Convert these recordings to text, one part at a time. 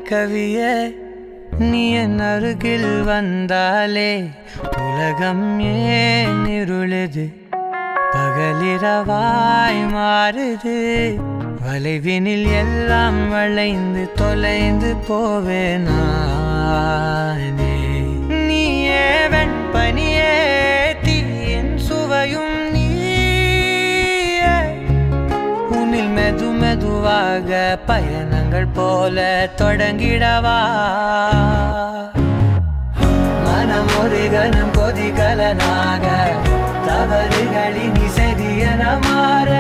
கவியே நீ என் அருகில் வந்தாலே உலகம் ஏன் இருளுது பகலிரவாய் மாறுது வளைவினில் எல்லாம் வளைந்து தொலைந்து போவேனே நீயே வெண்பனியே தீயின் சுவையும் நீயே உன்னில் மெது மெதுவாக பயணங்கள் போல தொடங்கிடவா மனம் ஒரு கணம் கொதிகலனாக தவறுகளின் சரியன மாற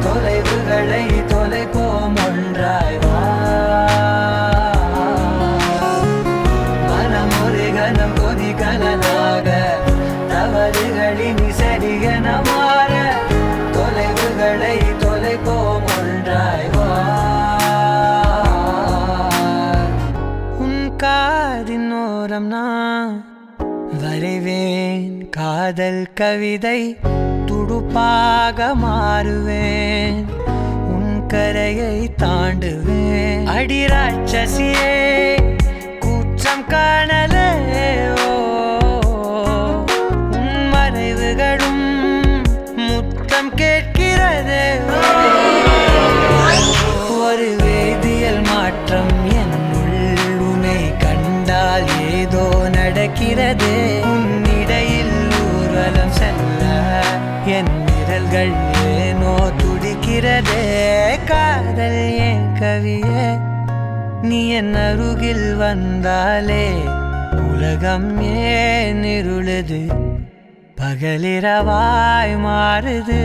தொலைவுகளை தொலைப்போம் ஒன்றாய் வா மனம் ஒரு கணம் கொதிகலனாக தவறுகளின் சரியன மாற தொலைவுகளை தொலைப்போம் ஒன்றாய் வா உன் காதின் ஓரம் நான் வரைவேன் காதல் கவிதை துடுப்பாக மாறுவேன் உன் கரையை தாண்டுவேன் அடி ராட்சசியே கூற்றம் காணலே உன் மறைவுகளும் முத்தம் கேட்கிறதே ஒரு வேதியியல் மாற்றம் என்னுள் உன்னை கண்டால் ஏதோ நடக்கிறதே உன்னிடையில் ஊர்வலம் செல்ல என் விரல்கள் ஏனோ துடிக்கிறதே காதல் ஏன் கவியே நீ என் அருகில் வந்தாலே உலகம் ஏன் இருளுது பகலிரவாய் மாறுது